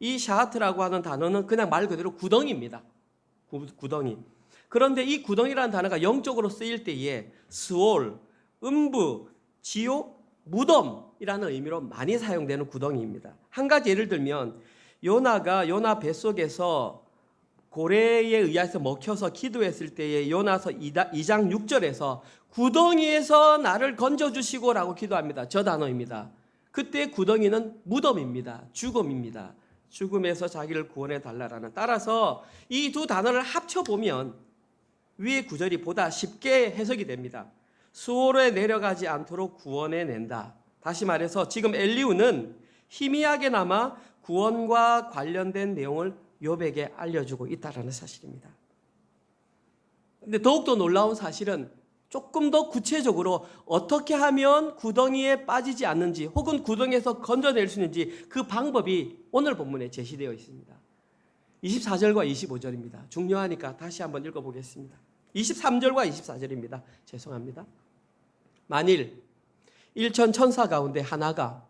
이 샤하트라고 하는 단어는 그냥 말 그대로 구덩이입니다. 구덩이. 그런데 이 구덩이라는 단어가 영적으로 쓰일 때에 스올, 음부, 지옥, 무덤이라는 의미로 많이 사용되는 구덩이입니다. 한 가지 예를 들면 요나가 요나 뱃속에서 고래에 의해서 먹혀서 기도했을 때에 요나서 2장 6절에서 구덩이에서 나를 건져주시고 라고 기도합니다. 저 단어입니다. 그때 구덩이는 무덤입니다. 죽음입니다. 죽음에서 자기를 구원해 달라라는. 따라서 이 두 단어를 합쳐보면 위의 구절이 보다 쉽게 해석이 됩니다. 수월에 내려가지 않도록 구원해 낸다. 다시 말해서 지금 엘리후는 희미하게나마 구원과 관련된 내용을 욥에게 알려주고 있다는 사실입니다. 근데 더욱더 놀라운 사실은 조금 더 구체적으로 어떻게 하면 구덩이에 빠지지 않는지 혹은 구덩이에서 건져낼 수 있는지 그 방법이 오늘 본문에 제시되어 있습니다. 24절과 25절입니다. 중요하니까 다시 한번 읽어보겠습니다. 23절과 24절입니다. 죄송합니다. 만일 일천 천사 가운데 하나가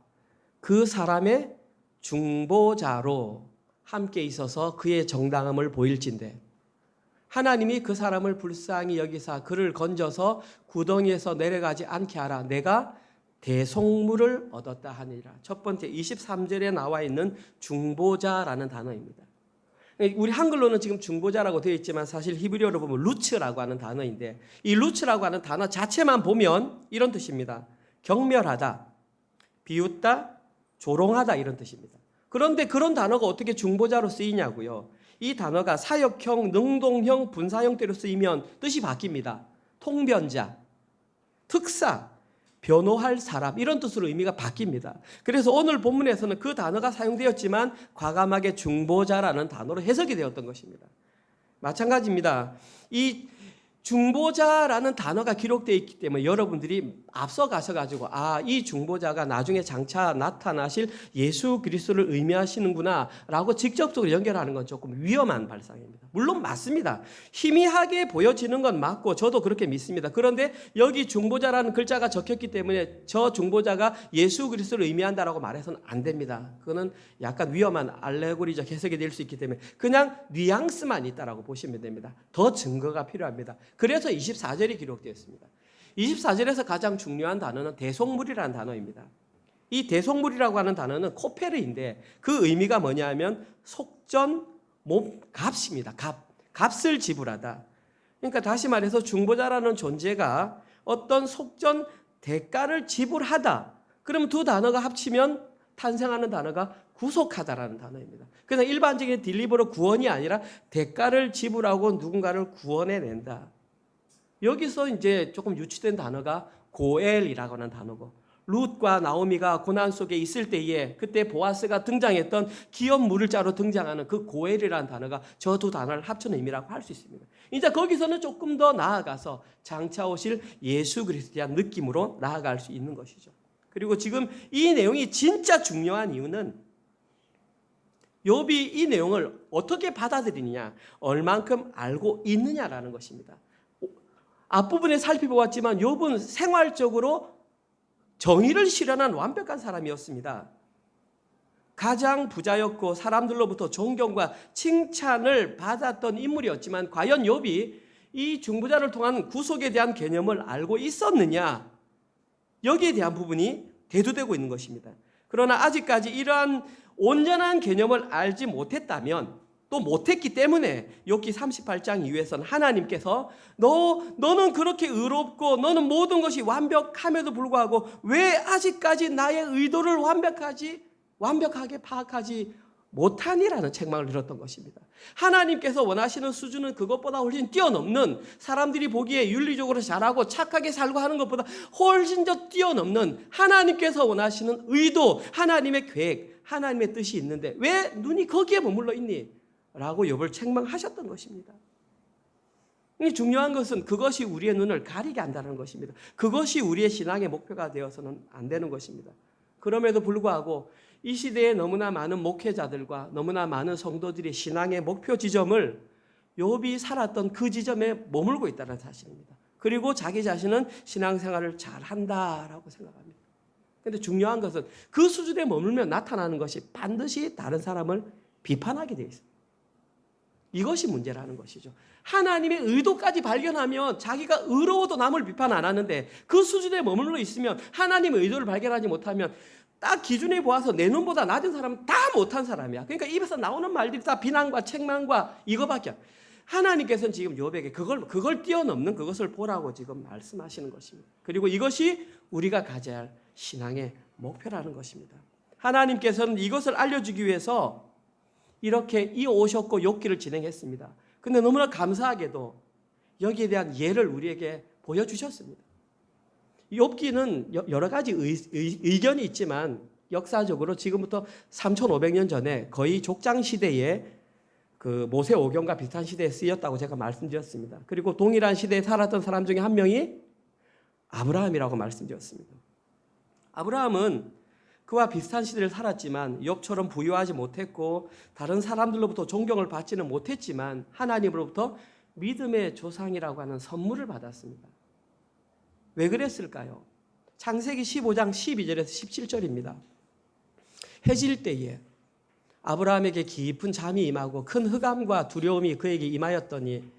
그 사람의 중보자로 함께 있어서 그의 정당함을 보일진대 하나님이 그 사람을 불쌍히 여기사 그를 건져서 구덩이에서 내려가지 않게 하라. 내가 대속물을 얻었다 하니라. 첫 번째 23절에 나와 있는 중보자라는 단어입니다. 우리 한글로는 지금 중보자라고 되어 있지만 사실 히브리어로 보면 루츠라고 하는 단어인데 이 루츠라고 하는 단어 자체만 보면 이런 뜻입니다. 경멸하다, 비웃다, 조롱하다 이런 뜻입니다. 그런데 그런 단어가 어떻게 중보자로 쓰이냐고요. 이 단어가 사역형, 능동형, 분사 형태로 쓰이면 뜻이 바뀝니다. 통변자, 특사, 변호할 사람 이런 뜻으로 의미가 바뀝니다. 그래서 오늘 본문에서는 그 단어가 사용되었지만 과감하게 중보자라는 단어로 해석이 되었던 것입니다. 마찬가지입니다. 이 중보자라는 단어가 기록되어 있기 때문에 여러분들이 앞서 가셔가지고 이 중보자가 나중에 장차 나타나실 예수 그리스도를 의미하시는구나 라고 직접적으로 연결하는 건 조금 위험한 발상입니다. 물론 맞습니다. 희미하게 보여지는 건 맞고 저도 그렇게 믿습니다. 그런데 여기 중보자라는 글자가 적혔기 때문에 저 중보자가 예수 그리스도를 의미한다라고 말해서는 안 됩니다. 그거는 약간 위험한 알레고리적 해석이 될 수 있기 때문에 그냥 뉘앙스만 있다라고 보시면 됩니다. 더 증거가 필요합니다. 그래서 24절이 기록되었습니다. 24절에서 가장 중요한 단어는 대속물이라는 단어입니다. 이 대속물이라고 하는 단어는 코페르인데 그 의미가 뭐냐 하면 속전, 값입니다. 값을 지불하다. 그러니까 다시 말해서 중보자라는 존재가 어떤 속전, 대가를 지불하다. 그러면 두 단어가 합치면 탄생하는 단어가 구속하다라는 단어입니다. 그래서 일반적인 딜리버로 구원이 아니라 대가를 지불하고 누군가를 구원해낸다. 여기서 이제 조금 유치된 단어가 고엘이라고 하는 단어고 룻과 나오미가 고난 속에 있을 때에 그때 보아스가 등장했던 기업 물을자로 등장하는 그 고엘이라는 단어가 저 두 단어를 합친 의미라고 할 수 있습니다. 이제 거기서는 조금 더 나아가서 장차 오실 예수 그리스도에 대한 느낌으로 나아갈 수 있는 것이죠. 그리고 지금 이 내용이 진짜 중요한 이유는 욥이 이 내용을 어떻게 받아들이느냐, 얼만큼 알고 있느냐라는 것입니다. 앞부분에 살펴보았지만 욥은 생활적으로 정의를 실현한 완벽한 사람이었습니다. 가장 부자였고 사람들로부터 존경과 칭찬을 받았던 인물이었지만 과연 욥이 이 중부자를 통한 구속에 대한 개념을 알고 있었느냐? 여기에 대한 부분이 대두되고 있는 것입니다. 그러나 아직까지 이러한 온전한 개념을 알지 못했다면, 또 못했기 때문에 욥기 38장 이후에서는 하나님께서 너는 그렇게 의롭고 너는 모든 것이 완벽함에도 불구하고 왜 아직까지 나의 의도를 완벽하게 파악하지 못하니라는 책망을 들었던 것입니다. 하나님께서 원하시는 수준은 그것보다 훨씬 뛰어넘는, 사람들이 보기에 윤리적으로 잘하고 착하게 살고 하는 것보다 훨씬 더 뛰어넘는 하나님께서 원하시는 의도, 하나님의 계획, 하나님의 뜻이 있는데 왜 눈이 거기에 머물러 있니? 라고 욥을 책망하셨던 것입니다. 중요한 것은 그것이 우리의 눈을 가리게 한다는 것입니다. 그것이 우리의 신앙의 목표가 되어서는 안 되는 것입니다. 그럼에도 불구하고 이 시대에 너무나 많은 목회자들과 너무나 많은 성도들이 신앙의 목표 지점을 욥이 살았던 그 지점에 머물고 있다는 사실입니다. 그리고 자기 자신은 신앙생활을 잘한다라고 생각합니다. 그런데 중요한 것은 그 수준에 머물면 나타나는 것이 반드시 다른 사람을 비판하게 되어 있습니다. 이것이 문제라는 것이죠. 하나님의 의도까지 발견하면 자기가 의로워도 남을 비판 안 하는데 그 수준에 머물러 있으면 하나님의 의도를 발견하지 못하면 딱 기준에 보아서 내 눈보다 낮은 사람은 다 못한 사람이야. 그러니까 입에서 나오는 말들이 다 비난과 책망과 이거밖에. 하나님께서는 지금 욥에게 그걸 뛰어넘는 그것을 보라고 지금 말씀하시는 것입니다. 그리고 이것이 우리가 가져야 할 신앙의 목표라는 것입니다. 하나님께서는 이것을 알려주기 위해서 이렇게 이어오셨고 욥기를 진행했습니다. 근데 너무나 감사하게도 여기에 대한 예를 우리에게 보여주셨습니다. 욥기는 여러 가지 의견이 있지만 역사적으로 지금부터 3,500년 전에 거의 족장 시대에 그 모세오경과 비슷한 시대에 쓰였다고 제가 말씀드렸습니다. 그리고 동일한 시대에 살았던 사람 중에 한 명이 아브라함이라고 말씀드렸습니다. 아브라함은 그와 비슷한 시대를 살았지만 욥처럼 부유하지 못했고 다른 사람들로부터 존경을 받지는 못했지만 하나님으로부터 믿음의 조상이라고 하는 선물을 받았습니다. 왜 그랬을까요? 창세기 15장 12절에서 17절입니다. 해질 때에 아브라함에게 깊은 잠이 임하고 큰 흑암과 두려움이 그에게 임하였더니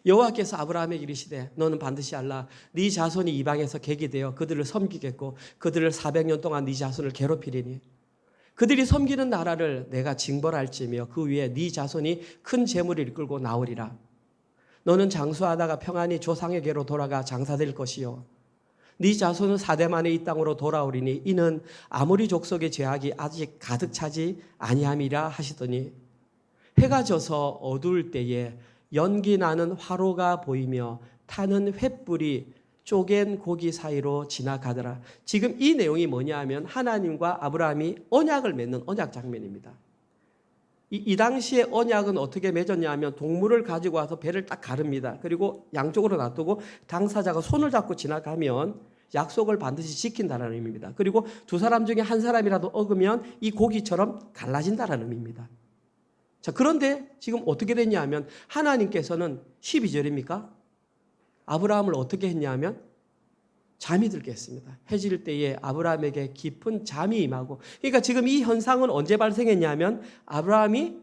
여호와께서 아브라함에게 이르시되 너는 반드시 알라 네 자손이 이방에서 객이 되어 그들을 섬기겠고 그들을 400년 동안 네 자손을 괴롭히리니 그들이 섬기는 나라를 내가 징벌할지며 그 위에 네 자손이 큰 재물을 이끌고 나오리라. 너는 장수하다가 평안히 조상에게로 돌아가 장사될 것이요 네 자손은 4대 만에 이 땅으로 돌아오리니 이는 아모리 족속의 죄악이 아직 가득 차지 아니함이라 하시더니 해가 져서 어두울 때에 연기 나는 화로가 보이며 타는 횃불이 쪼갠 고기 사이로 지나가더라. 지금 이 내용이 뭐냐 하면 하나님과 아브라함이 언약을 맺는 언약 장면입니다. 이 당시에 언약은 어떻게 맺었냐 하면 동물을 가지고 와서 배를 딱 가릅니다. 그리고 양쪽으로 놔두고 당사자가 손을 잡고 지나가면 약속을 반드시 지킨다는 의미입니다. 그리고 두 사람 중에 한 사람이라도 어기면 이 고기처럼 갈라진다는 의미입니다. 자, 그런데 지금 어떻게 됐냐 하면 하나님께서는 12절입니까? 아브라함을 어떻게 했냐 하면 잠이 들게 했습니다. 해질 때에 아브라함에게 깊은 잠이 임하고, 그러니까 지금 이 현상은 언제 발생했냐 하면 아브라함이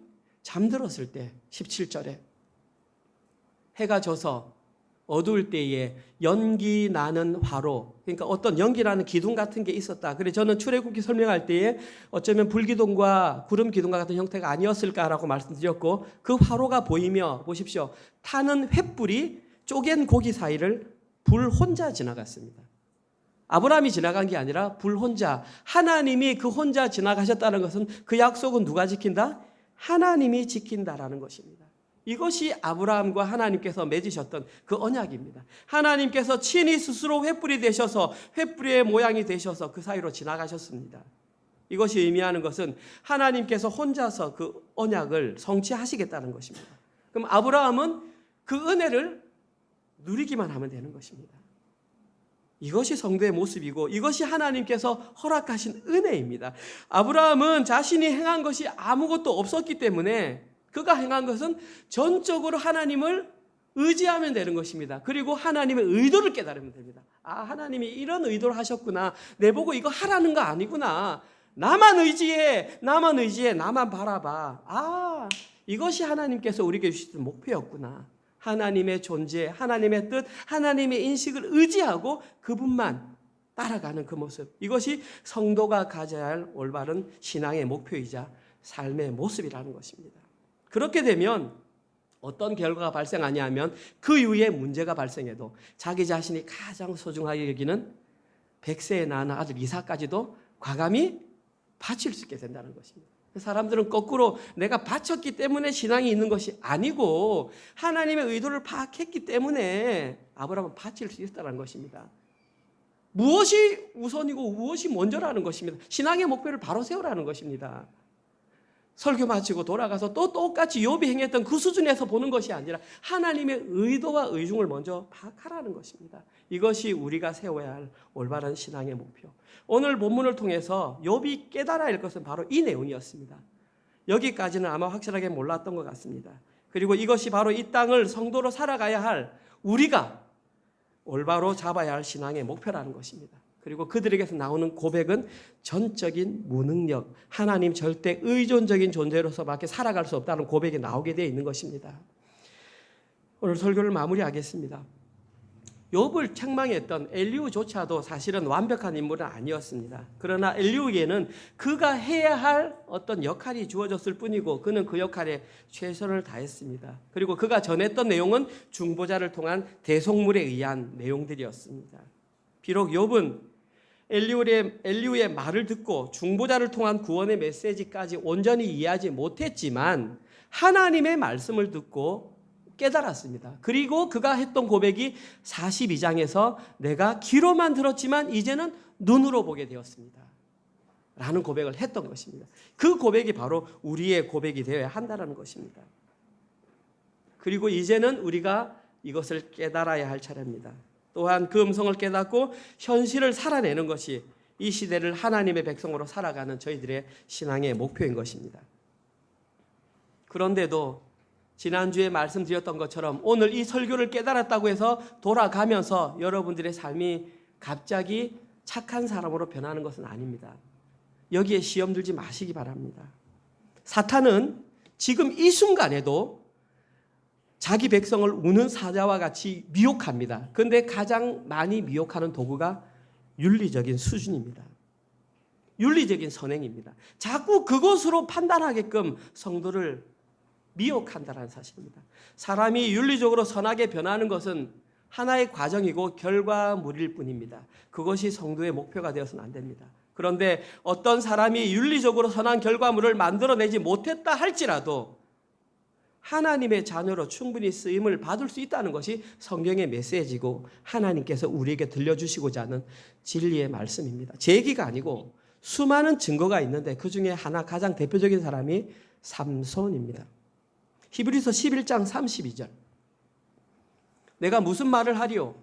잠들었을 때 17절에 해가 져서 어두울 때에 연기 나는 화로, 그러니까 어떤 연기 나는 기둥 같은 게 있었다. 그래서 저는 출애굽기 설명할 때에 어쩌면 불기둥과 구름 기둥과 같은 형태가 아니었을까라고 말씀드렸고 그 화로가 보이며 보십시오. 타는 횃불이 쪼갠 고기 사이를 불 혼자 지나갔습니다. 아브라함이 지나간 게 아니라 불 혼자, 하나님이 그 혼자 지나가셨다는 것은 그 약속은 누가 지킨다? 하나님이 지킨다라는 것입니다. 이것이 아브라함과 하나님께서 맺으셨던 그 언약입니다. 하나님께서 친히 스스로 횃불이 되셔서 횃불의 모양이 되셔서 그 사이로 지나가셨습니다. 이것이 의미하는 것은 하나님께서 혼자서 그 언약을 성취하시겠다는 것입니다. 그럼 아브라함은 그 은혜를 누리기만 하면 되는 것입니다. 이것이 성도의 모습이고 이것이 하나님께서 허락하신 은혜입니다. 아브라함은 자신이 행한 것이 아무것도 없었기 때문에 그가 행한 것은 전적으로 하나님을 의지하면 되는 것입니다. 그리고 하나님의 의도를 깨달으면 됩니다. 아, 하나님이 이런 의도를 하셨구나. 내보고 이거 하라는 거 아니구나. 나만 의지해, 나만 의지해, 나만 바라봐. 아, 이것이 하나님께서 우리에게 주신 목표였구나. 하나님의 존재, 하나님의 뜻, 하나님의 인식을 의지하고 그분만 따라가는 그 모습. 이것이 성도가 가져야 할 올바른 신앙의 목표이자 삶의 모습이라는 것입니다. 그렇게 되면 어떤 결과가 발생하냐 하면 그 이후에 문제가 발생해도 자기 자신이 가장 소중하게 여기는 100세에 낳은 아들 이삭까지도 과감히 바칠 수 있게 된다는 것입니다. 사람들은 거꾸로 내가 바쳤기 때문에 신앙이 있는 것이 아니고 하나님의 의도를 파악했기 때문에 아브라함은 바칠 수 있었다는 것입니다. 무엇이 우선이고 무엇이 먼저라는 것입니다. 신앙의 목표를 바로 세우라는 것입니다. 설교 마치고 돌아가서 또 똑같이 욥이 행했던 그 수준에서 보는 것이 아니라 하나님의 의도와 의중을 먼저 파악하라는 것입니다. 이것이 우리가 세워야 할 올바른 신앙의 목표. 오늘 본문을 통해서 욥이 깨달아야 할 것은 바로 이 내용이었습니다. 여기까지는 아마 확실하게 몰랐던 것 같습니다. 그리고 이것이 바로 이 땅을 성도로 살아가야 할 우리가 올바로 잡아야 할 신앙의 목표라는 것입니다. 그리고 그들에게서 나오는 고백은 전적인 무능력, 하나님 절대 의존적인 존재로서밖에 살아갈 수 없다는 고백이 나오게 되어 있는 것입니다. 오늘 설교를 마무리하겠습니다. 욥을 책망했던 엘리후조차도 사실은 완벽한 인물은 아니었습니다. 그러나 엘리후에게는 그가 해야 할 어떤 역할이 주어졌을 뿐이고 그는 그 역할에 최선을 다했습니다. 그리고 그가 전했던 내용은 중보자를 통한 대속물에 의한 내용들이었습니다. 비록 욥은 엘리후의 말을 듣고 중보자를 통한 구원의 메시지까지 온전히 이해하지 못했지만 하나님의 말씀을 듣고 깨달았습니다. 그리고 그가 했던 고백이 42장에서 내가 귀로만 들었지만 이제는 눈으로 보게 되었습니다. 라는 고백을 했던 것입니다. 그 고백이 바로 우리의 고백이 되어야 한다는 것입니다. 그리고 이제는 우리가 이것을 깨달아야 할 차례입니다. 또한 그 음성을 깨닫고 현실을 살아내는 것이 이 시대를 하나님의 백성으로 살아가는 저희들의 신앙의 목표인 것입니다. 그런데도 지난주에 말씀드렸던 것처럼 오늘 이 설교를 깨달았다고 해서 돌아가면서 여러분들의 삶이 갑자기 착한 사람으로 변하는 것은 아닙니다. 여기에 시험 들지 마시기 바랍니다. 사탄은 지금 이 순간에도 자기 백성을 우는 사자와 같이 미혹합니다. 그런데 가장 많이 미혹하는 도구가 윤리적인 수준입니다. 윤리적인 선행입니다. 자꾸 그것으로 판단하게끔 성도를 미혹한다는 사실입니다. 사람이 윤리적으로 선하게 변하는 것은 하나의 과정이고 결과물일 뿐입니다. 그것이 성도의 목표가 되어서는 안 됩니다. 그런데 어떤 사람이 윤리적으로 선한 결과물을 만들어내지 못했다 할지라도 하나님의 자녀로 충분히 쓰임을 받을 수 있다는 것이 성경의 메시지고 하나님께서 우리에게 들려주시고자 하는 진리의 말씀입니다. 제 얘기가 아니고 수많은 증거가 있는데 그중에 하나 가장 대표적인 사람이 삼손입니다. 히브리서 11장 32절. 내가 무슨 말을 하리요?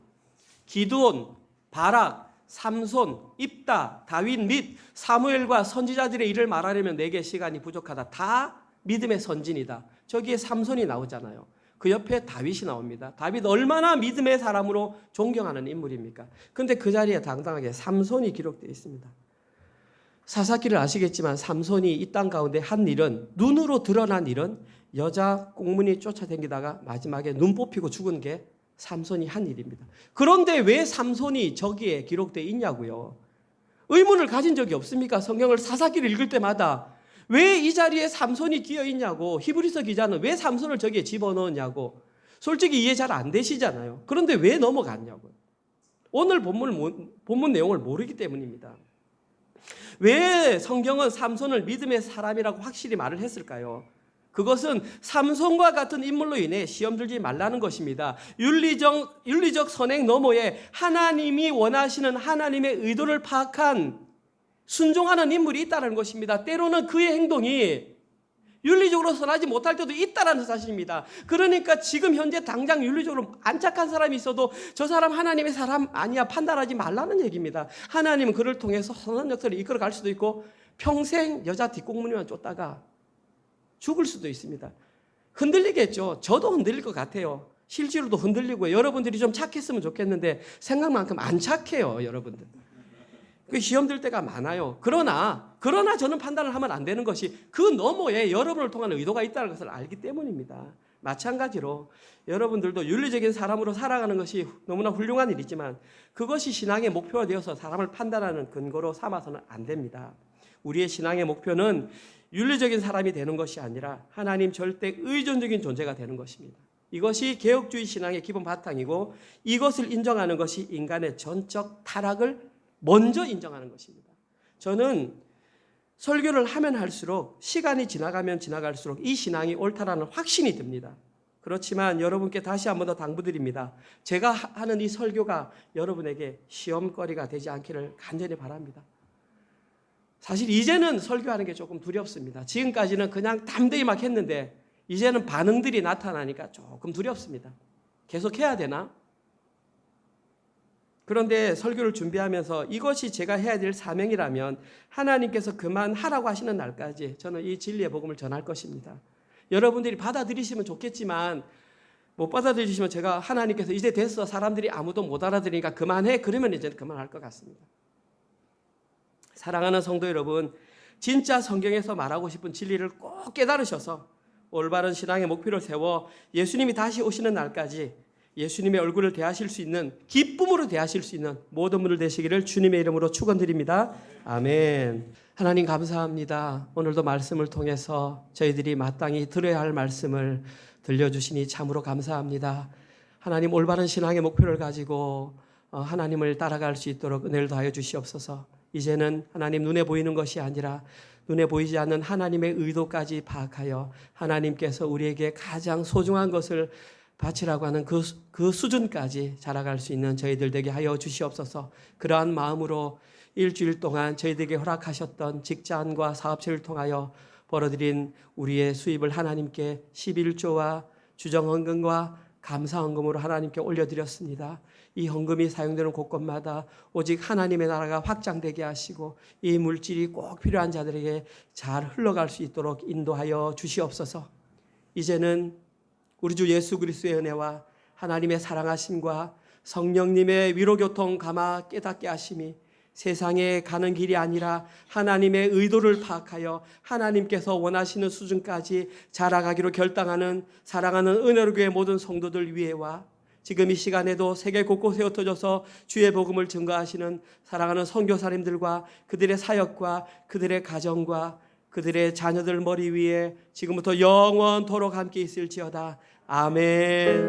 기드온, 바락, 삼손, 입다, 다윗 및 사무엘과 선지자들의 일을 말하려면 내게 시간이 부족하다. 다 믿음의 선진이다. 저기에 삼손이 나오잖아요. 그 옆에 다윗이 나옵니다. 다윗 얼마나 믿음의 사람으로 존경하는 인물입니까? 그런데 그 자리에 당당하게 삼손이 기록되어 있습니다. 사사기를 아시겠지만 삼손이 이 땅 가운데 한 일은, 눈으로 드러난 일은 여자 꽁무니 쫓아다니다가 마지막에 눈 뽑히고 죽은 게 삼손이 한 일입니다. 그런데 왜 삼손이 저기에 기록되어 있냐고요? 의문을 가진 적이 없습니까? 성경을 사사기를 읽을 때마다 왜 이 자리에 삼손이 끼어 있냐고, 히브리서 기자는 왜 삼손을 저기에 집어넣었냐고, 솔직히 이해 잘 안 되시잖아요. 그런데 왜 넘어갔냐고요? 오늘 본문 내용을 모르기 때문입니다. 왜 성경은 삼손을 믿음의 사람이라고 확실히 말을 했을까요? 그것은 삼손과 같은 인물로 인해 시험 들지 말라는 것입니다. 윤리적 선행 너머에 하나님이 원하시는 하나님의 의도를 파악한 순종하는 인물이 있다는 것입니다. 때로는 그의 행동이 윤리적으로 선하지 못할 때도 있다는 사실입니다. 그러니까 지금 현재 당장 윤리적으로 안 착한 사람이 있어도 저 사람 하나님의 사람 아니야 판단하지 말라는 얘기입니다. 하나님은 그를 통해서 선한 역사를 이끌어갈 수도 있고 평생 여자 뒷공무니만 쫓다가 죽을 수도 있습니다. 흔들리겠죠. 저도 흔들릴 것 같아요. 실제로도 흔들리고요. 여러분들이 좀 착했으면 좋겠는데 생각만큼 안 착해요. 여러분들. 그 시험 들 때가 많아요. 그러나 저는 판단을 하면 안 되는 것이 그 너머에 여러분을 통한 의도가 있다는 것을 알기 때문입니다. 마찬가지로 여러분들도 윤리적인 사람으로 살아가는 것이 너무나 훌륭한 일이지만 그것이 신앙의 목표가 되어서 사람을 판단하는 근거로 삼아서는 안 됩니다. 우리의 신앙의 목표는 윤리적인 사람이 되는 것이 아니라 하나님 절대 의존적인 존재가 되는 것입니다. 이것이 개혁주의 신앙의 기본 바탕이고 이것을 인정하는 것이 인간의 전적 타락을 먼저 인정하는 것입니다. 저는 설교를 하면 할수록 시간이 지나가면 지나갈수록 이 신앙이 옳다라는 확신이 듭니다. 그렇지만 여러분께 다시 한 번 더 당부드립니다. 제가 하는 이 설교가 여러분에게 시험거리가 되지 않기를 간절히 바랍니다. 사실 이제는 설교하는 게 조금 두렵습니다. 지금까지는 그냥 담대히 막 했는데 이제는 반응들이 나타나니까 조금 두렵습니다. 계속 해야 되나? 그런데 설교를 준비하면서 이것이 제가 해야 될 사명이라면 하나님께서 그만하라고 하시는 날까지 저는 이 진리의 복음을 전할 것입니다. 여러분들이 받아들이시면 좋겠지만 못 받아들이시면 제가 하나님께서 이제 됐어, 사람들이 아무도 못 알아들으니까 그만해, 그러면 이제 그만할 것 같습니다. 사랑하는 성도 여러분, 진짜 성경에서 말하고 싶은 진리를 꼭 깨달으셔서 올바른 신앙의 목표를 세워 예수님이 다시 오시는 날까지 예수님의 얼굴을 대하실 수 있는, 기쁨으로 대하실 수 있는 모든 분들 되시기를 주님의 이름으로 축원드립니다. 아멘. 하나님 감사합니다. 오늘도 말씀을 통해서 저희들이 마땅히 들어야 할 말씀을 들려주시니 참으로 감사합니다. 하나님, 올바른 신앙의 목표를 가지고 하나님을 따라갈 수 있도록 은혜를 더하여 주시옵소서. 이제는 하나님 눈에 보이는 것이 아니라 눈에 보이지 않는 하나님의 의도까지 파악하여 하나님께서 우리에게 가장 소중한 것을 바치라고 하는 그 수준까지 자라갈 수 있는 저희들 되게 하여 주시옵소서. 그러한 마음으로 일주일 동안 저희들에게 허락하셨던 직장과 사업체를 통하여 벌어들인 우리의 수입을 하나님께 11조와 주정헌금과 감사헌금으로 하나님께 올려드렸습니다. 이 헌금이 사용되는 곳곳마다 오직 하나님의 나라가 확장되게 하시고 이 물질이 꼭 필요한 자들에게 잘 흘러갈 수 있도록 인도하여 주시옵소서. 이제는 우리 주 예수 그리스도의 은혜와 하나님의 사랑하심과 성령님의 위로교통 감화 깨닫게 하심이 세상에 가는 길이 아니라 하나님의 의도를 파악하여 하나님께서 원하시는 수준까지 자라가기로 결단하는 사랑하는 은혜로 교회 모든 성도들 위에와 지금 이 시간에도 세계 곳곳에 흩어져서 주의 복음을 증거하시는 사랑하는 선교사님들과 그들의 사역과 그들의 가정과 그들의 자녀들 머리 위에 지금부터 영원토록 함께 있을지어다. 아멘.